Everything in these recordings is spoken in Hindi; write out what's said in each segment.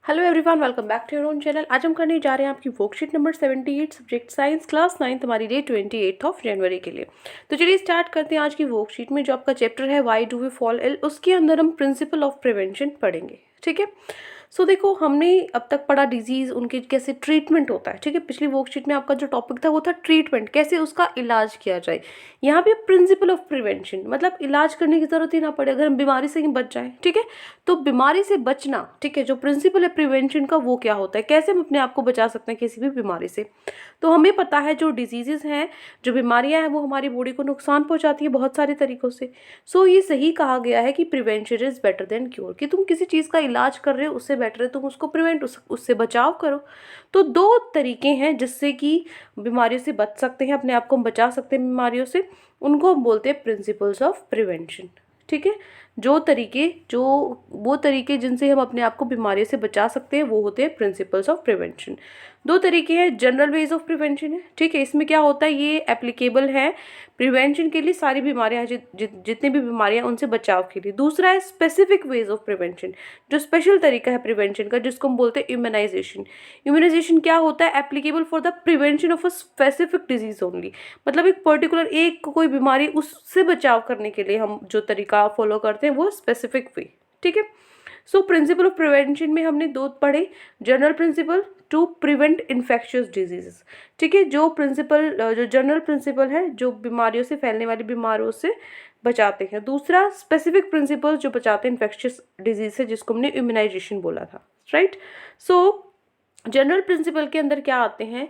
Hello everyone, welcome back to your own channel. आज हम करने जा रहे हैं आपकी worksheet number 78 subject science class 9 हमारी डे 28 ऑफ जनवरी के लिए। तो चलिए स्टार्ट करते हैं आज की वर्कशीट में। जो आपका चैप्टर है why do we fall ill, उसके अंदर हम प्रिंसिपल ऑफ प्रिवेंशन पढ़ेंगे। ठीक है। सो देखो, हमने अब तक पढ़ा डिजीज, उनके कैसे ट्रीटमेंट होता है। ठीक है, पिछली वर्कशीट में आपका जो टॉपिक था वो था ट्रीटमेंट, कैसे उसका इलाज किया जाए। यहाँ पे प्रिंसिपल ऑफ प्रिवेंशन मतलब इलाज करने की जरूरत ही ना पड़े, अगर हम बीमारी से ही बच जाएं। ठीक है, तो बीमारी से बचना, ठीक है, जो प्रिंसिपल है प्रिवेंशन का वो क्या होता है, कैसे हम अपने आप को बचा सकते हैं किसी भी बीमारी से। तो हमें पता है जो डिजीजेस हैं, जो बीमारियां हैं, वो हमारी बॉडी को नुकसान पहुंचाती है बहुत सारे तरीकों से। सो ये सही कहा गया है कि prevention is better than cure, कि तुम किसी चीज़ का इलाज कर रहे हो उससे बेटर है तुम उसको प्रिवेंट, उससे बचाव करो। तो दो तरीके हैं जिससे कि बीमारियों से बच सकते हैं, अपने आप को हम बचा सकते हैं बीमारियों से, उनको हम बोलते हैं प्रिंसिपल्स ऑफ प्रिवेंशन। ठीक है, जो वो तरीके जिनसे हम अपने आप को बीमारियों से बचा सकते हैं वो होते हैं प्रिंसिपल्स ऑफ प्रिवेंशन। दो तरीके हैं, जनरल वेज ऑफ प्रिवेंशन है। ठीक है, इसमें क्या होता है, ये एप्लीकेबल है प्रिवेंशन के लिए, सारी बीमारियां जितनी भी बीमारियां उनसे बचाव के लिए। दूसरा है स्पेसिफिक वेज ऑफ प्रिवेंशन, जो स्पेशल तरीका है प्रिवेंशन का, जिसको हम बोलते हैं इम्यूनाइजेशन। इम्यूनाइजेशन क्या होता है, applicable for the prevention of a specific disease only, मतलब एक पर्टिकुलर एक कोई बीमारी, उससे बचाव करने के लिए हम जो तरीका फॉलो करते हैं वो स्पेसिफिक वे। ठीक है। सो प्रिंसिपल ऑफ प्रिवेंशन में हमने दो पढ़े, general principle to prevent infectious diseases. ठीक है, जो जनरल प्रिंसिपल है जो बीमारियों से, फैलने वाली बीमारियों से बचाते हैं। दूसरा स्पेसिफिक प्रिंसिपल जो बचाते हैं इन्फेक्शियस डिजीज से, जिसको हमने इम्यूनाइजेशन बोला था। राइट। सो जनरल प्रिंसिपल के अंदर क्या आते हैं,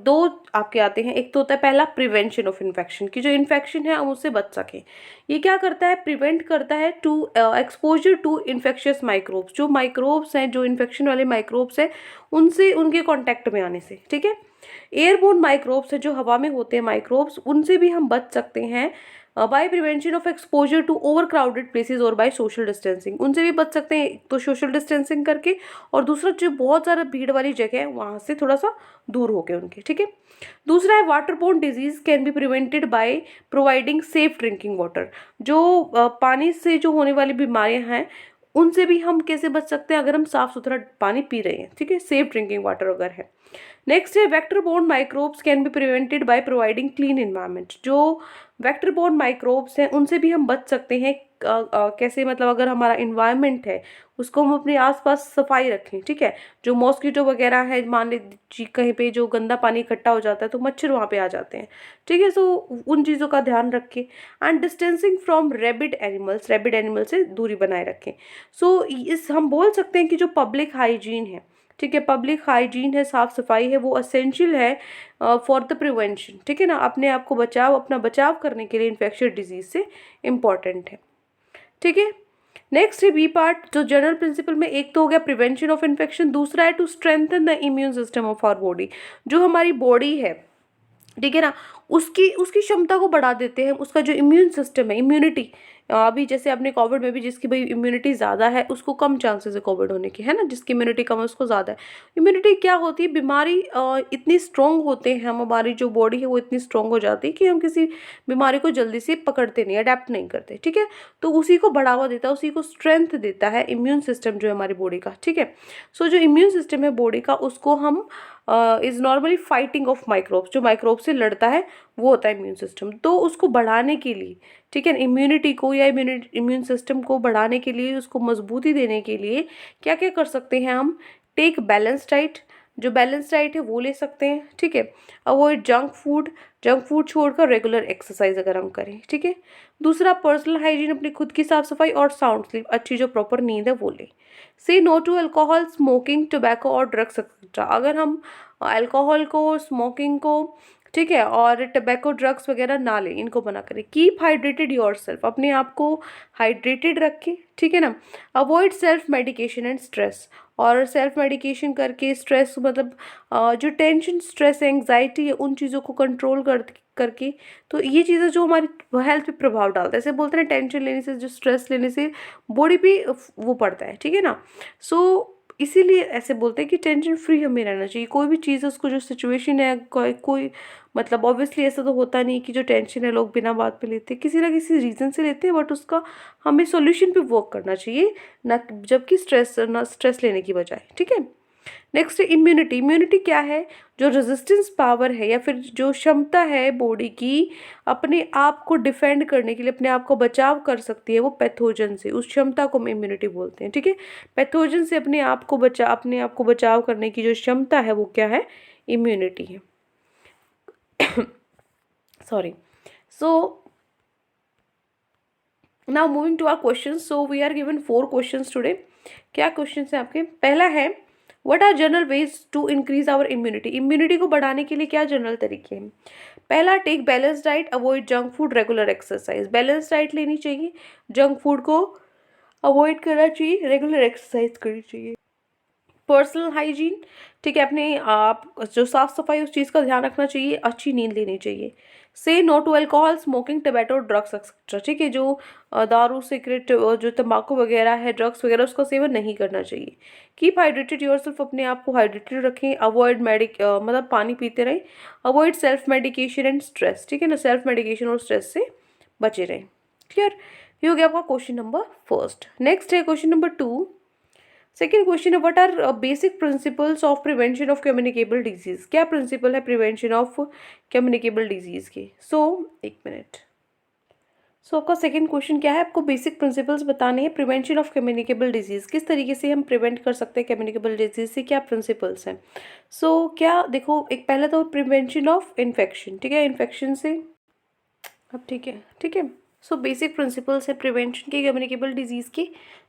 दो आपके आते हैं। एक तो होता है पहला प्रिवेंशन ऑफ इन्फेक्शन, की जो इन्फेक्शन है हम उससे बच सकें। ये क्या करता है, प्रिवेंट करता है to exposure to infectious microbes, जो माइक्रोब्स हैं, जो इन्फेक्शन वाले माइक्रोब्स हैं, उनसे, उनके कांटेक्ट में आने से। ठीक है, एयरबोर्न माइक्रोब्स है, जो हवा में होते हैं माइक्रोब्स, उनसे भी हम बच सकते हैं by prevention of exposure to over crowded places और बाय सोशल डिस्टेंसिंग। उनसे भी बच सकते हैं, तो सोशल डिस्टेंसिंग करके, और दूसरा जो बहुत ज़्यादा भीड़ वाली जगह है वहाँ से थोड़ा सा दूर होके उनके। ठीक है। दूसरा है water borne disease can be prevented by providing safe drinking water, जो पानी से जो होने वाली बीमारियां हैं उनसे भी हम कैसे बच सकते हैं, अगर हम साफ सुथरा पानी पी रहे हैं। ठीक है, सेफ ड्रिंकिंग वाटर अगर है। नेक्स्ट है vector borne microbes can be prevented by providing clean environment, जो वेक्टर बोर्न माइक्रोब्स हैं उनसे भी हम बच सकते हैं। कैसे, मतलब अगर हमारा इन्वायरमेंट है उसको हम अपने आसपास सफाई रखें। ठीक है, जो मॉस्किटो वगैरह है, मान लीजिए कहीं पे जो गंदा पानी इकट्ठा हो जाता है तो मच्छर वहाँ पे आ जाते हैं। ठीक है, सो उन चीज़ों का ध्यान रखें। And distancing from rabid animal से दूरी बनाए रखें। सो इस हम बोल सकते हैं कि जो पब्लिक हाइजीन है, ठीक है, पब्लिक हाइजीन है, साफ सफाई है, वो असेंशियल है फॉर द प्रिवेंशन। ठीक है ना, अपने आप को बचाव, अपना बचाव करने के लिए इन्फेक्शियस डिजीज से इम्पॉर्टेंट है। ठीक है। नेक्स्ट है बी पार्ट, जो जनरल प्रिंसिपल में एक तो हो गया प्रिवेंशन ऑफ इन्फेक्शन, दूसरा है to strengthen the immune system of our body. जो हमारी बॉडी है, ठीक है ना, उसकी उसकी क्षमता को बढ़ा देते हैं, उसका जो इम्यून सिस्टम है, इम्यूनिटी। अभी जैसे अपने कोविड में भी जिसकी भाई इम्यूनिटी ज़्यादा है उसको कम चांसेस है कोविड होने के, है ना, जिसकी इम्यूनिटी कम है उसको ज़्यादा है। इम्यूनिटी क्या होती है, बीमारी इतनी स्ट्रांग होते हैं, हमारी जो बॉडी है वो इतनी स्ट्रांग हो जाती है कि हम किसी बीमारी को जल्दी से पकड़ते नहीं, अडेप्ट नहीं करते। ठीक है, तो उसी को बढ़ावा देता है, उसी को स्ट्रेंथ देता है इम्यून सिस्टम जो है हमारी बॉडी का। ठीक है, सो जो इम्यून सिस्टम है बॉडी का, उसको हम is normally fighting of microbes, जो माइक्रोब से लड़ता है वो होता है इम्यून सिस्टम। तो उसको बढ़ाने के लिए, ठीक है, इम्यूनिटी को या इम्यून सिस्टम को बढ़ाने के लिए, उसको मजबूती देने के लिए क्या क्या कर सकते हैं हम, टेक बैलेंस डाइट, जो बैलेंस डाइट है वो ले सकते हैं। ठीक है, अवॉइड जंक फूड छोड़कर रेगुलर एक्सरसाइज अगर हम करें। ठीक है। दूसरा पर्सनल हाइजीन, अपनी खुद की साफ सफाई, और साउंड स्लीप, अच्छी जो प्रॉपर नींद है वो ले। Say no to alcohol, smoking, tobacco और ड्रग्स एक्सेट्रा। अगर हम अल्कोहल को, स्मोकिंग को, ठीक है, और टबैको, ड्रग्स वगैरह ना लें, इनको मना करें। कीप हाइड्रेटेड योर सेल्फ, अपने आप को हाइड्रेटेड रखें। ठीक है ना। Avoid self medication and stress, और सेल्फ मेडिकेशन करके स्ट्रेस, मतलब जो टेंशन, स्ट्रेस, एंग्जाइटी है, उन चीज़ों को कंट्रोल करके, तो ये चीज़ें जो हमारी हेल्थ पे प्रभाव डालता है, जैसे बोलते हैं टेंशन लेने से, जो स्ट्रेस लेने से बॉडी पे वो पड़ता है। ठीक है ना। सो इसीलिए ऐसे बोलते हैं कि टेंशन फ्री हमें रहना चाहिए। कोई भी चीज़ है उसको, जो सिचुएशन है, कोई मतलब ऑब्वियसली ऐसा तो होता नहीं कि जो टेंशन है लोग बिना बात पे लेते हैं, किसी ना किसी रीज़न से लेते हैं, बट उसका हमें सॉल्यूशन पे वर्क करना चाहिए, ना जबकि स्ट्रेस लेने की बजाय। ठीक है। नेक्स्ट है इम्यूनिटी। इम्यूनिटी क्या है? जो रेजिस्टेंस पावर है या फिर जो क्षमता है बॉडी की अपने आप को डिफेंड करने के लिए, अपने आप को बचाव कर सकती है वो पैथोजन से, उस क्षमता को हम इम्यूनिटी बोलते हैं। ठीक है। पैथोजन से अपने आप को बचाव करने की जो क्षमता है वो क्या है? इम्यूनिटी है। Sorry. So now moving to our question. So we are given 4 questions today. क्या क्वेश्चन है आपके? पहला है, what are general ways to increase our immunity? Immunity को बढ़ाने के लिए क्या जनरल तरीके हैं? पहला, take balance diet, avoid junk food, regular exercise. Balance diet लेनी चाहिए, जंक फूड को अवॉइड करना चाहिए, रेगुलर एक्सरसाइज करनी चाहिए। पर्सनल हाइजीन, ठीक है, अपने आप जो साफ सफाई उस चीज़ का ध्यान रखना चाहिए। अच्छी नींद लेनी चाहिए। Say no to alcohol, smoking, tobacco, drugs etcetera. ठीक है, जो दारू, सिगरेट, जो तंबाकू वगैरह है, ड्रग्स वगैरह, उसका सेवन नहीं करना चाहिए। कीप हाइड्रेटेड योरसेल्फ, अपने आप को हाइड्रेटेड रखें। अवॉइड मतलब पानी पीते रहें। Avoid self medication and stress. ठीक है ना, सेल्फ मेडिकेशन और स्ट्रेस से बचे रहें। क्लियर? ये हो गया आपका क्वेश्चन नंबर फर्स्ट। नेक्स्ट है क्वेश्चन नंबर 2। सेकेंड क्वेश्चन है, what are basic principles of prevention of communicable disease? क्या प्रिंसिपल है प्रिवेंशन ऑफ कम्युनिकेबल डिजीज के? एक मिनट। आपका सेकेंड क्वेश्चन क्या है? आपको बेसिक प्रिंसिपल्स बताने हैं प्रिवेंशन ऑफ कम्युनिकेबल डिजीज, किस तरीके से हम प्रिवेंट कर सकते हैं कम्युनिकेबल डिजीज से, क्या प्रिंसिपल्स हैं? क्या देखो, एक पहला तो प्रिवेंशन ऑफ इन्फेक्शन। ठीक है, इन्फेक्शन से अब ठीक है, ठीक है। बेसिक प्रिंसिपल्स है प्रिवेंशन की कम्युनिकेबल डिजीज़ की।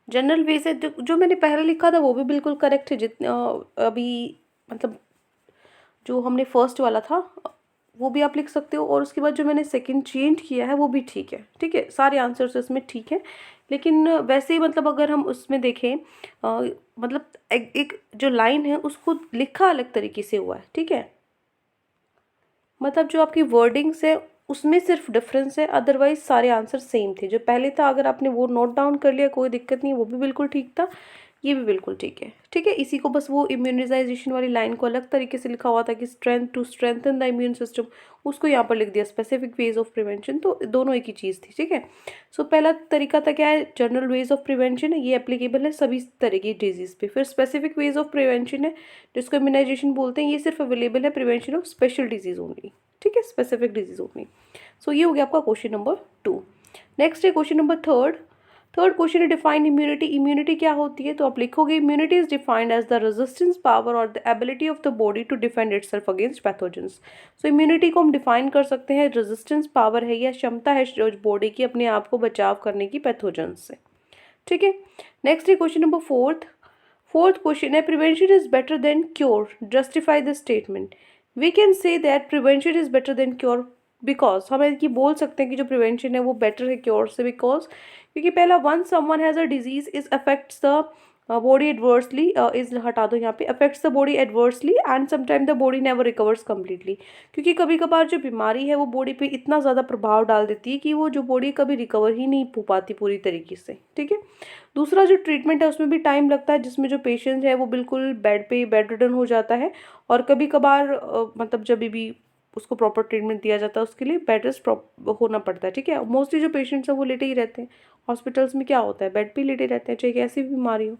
जनरल वे से जो मैंने पहले लिखा था वो भी बिल्कुल करेक्ट है, जितना अभी मतलब जो हमने फर्स्ट वाला था वो भी आप लिख सकते हो, और उसके बाद जो मैंने सेकंड चेंज किया है वो भी ठीक है। ठीक है, सारे आंसर्स इसमें ठीक है, लेकिन वैसे ही मतलब अगर हम उसमें देखें मतलब एक जो लाइन है उसको लिखा अलग तरीके से हुआ है। ठीक है, मतलब जो आपकी वर्डिंग्स है उसमें सिर्फ डिफरेंस है, अदरवाइज सारे आंसर सेम थे। जो पहले था अगर आपने वो नोट डाउन कर लिया कोई दिक्कत नहीं, वो भी बिल्कुल ठीक था, ये भी बिल्कुल ठीक है। ठीक है, इसी को बस वो इम्यूनाइजेशन वाली लाइन को अलग तरीके से लिखा हुआ था कि strength to strengthen the immune system, उसको यहाँ पर लिख दिया स्पेसिफिक वेज ऑफ प्रिवेंशन, तो दोनों एक ही चीज़ थी। ठीक है, पहला तरीका था क्या है? जनरल वेज ऑफ प्रिवेंशन है, ये एप्लीकेबल है सभी तरह की डिजीज़ पे। फिर स्पेसिफिक वेज ऑफ प्रिवेंशन है जिसको इम्यूनाइजेशन बोलते हैं, ये सिर्फ अवेलेबल है prevention of special disease only. ठीक है, स्पेसिफिक डिजीज ओनली। ये हो गया आपका क्वेश्चन नंबर 2। नेक्स्ट है क्वेश्चन नंबर थर्ड क्वेश्चन है, डिफाइन इम्यूनिटी। इम्यूनिटी क्या होती है? तो आप लिखोगे, immunity is defined as the resistance power और the ability of the body to defend itself against pathogens. Immunity को हम डिफाइन कर सकते हैं, रेजिस्टेंस पावर है या क्षमता है जो बॉडी की अपने आप को बचाव करने की पैथोजेंस से। ठीक है, नेक्स्ट है क्वेश्चन नंबर फोर्थ क्वेश्चन है, prevention is better than cure, justify the statement. We can say that prevention is better than cure because, हम ये बोल सकते हैं कि जो प्रिवेंशन है वो बेटर है क्योर से, बिकॉज क्योंकि पहला, one someone has a disease is affects the body adversely, is हटा दो यहाँ पे, affects the body adversely and sometime the body never recovers completely. क्योंकि कभी कभार जो बीमारी है वो बॉडी पे इतना ज़्यादा प्रभाव डाल देती है कि वो जो बॉडी कभी रिकवर ही नहीं हो पाती पूरी तरीके से। ठीक है, दूसरा जो ट्रीटमेंट है उसमें भी टाइम लगता है, जिसमें जो पेशेंट है वो बिल्कुल बेड रिडन हो जाता है, और कभी कभार मतलब जब भी उसको प्रॉपर ट्रीटमेंट दिया जाता है उसके लिए बेड रेस्ट होना पड़ता है। ठीक है, मोस्टली जो पेशेंट्स हैं वो लेटे ही रहते हैं। हॉस्पिटल्स में क्या होता है, बेड पे लेटे रहते हैं, चाहे कैसी भी बीमारी हो।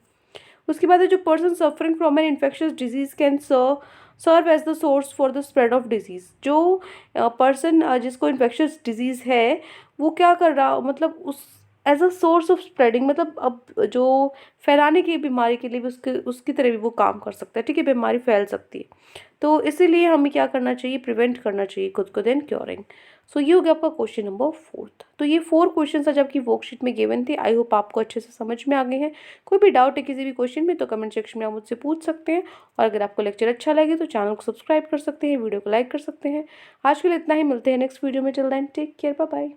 उसके बाद है, जो person suffering from an infectious disease can serve as the source for the spread of disease. जो पर्सन जिसको इन्फेक्शियस डिजीज है वो क्या कर रहा, मतलब उस as a source of spreading, मतलब अब जो फैलाने की बीमारी के लिए भी उसकी तरह भी वो काम कर सकता है। ठीक है, बीमारी फैल सकती है, तो इसीलिए हमें क्या करना चाहिए, प्रिवेंट करना चाहिए खुद को देन क्योरिंग। ये हो गया आपका क्वेश्चन नंबर 4। ये 4 क्वेश्चन आज आपकी वर्कशीट में गिवन थे। आई होप आपको अच्छे से समझ में आ गए हैं। कोई भी डाउट है किसी भी क्वेश्चन में तो कमेंट सेक्शन में आप मुझसे पूछ सकते हैं, और अगर आपको लेक्चर अच्छा लगे तो चैनल को सब्सक्राइब कर सकते हैं, वीडियो को लाइक कर सकते हैं। आज के लिए इतना ही, मिलते हैं नेक्स्ट वीडियो में। Till then take care, bye bye.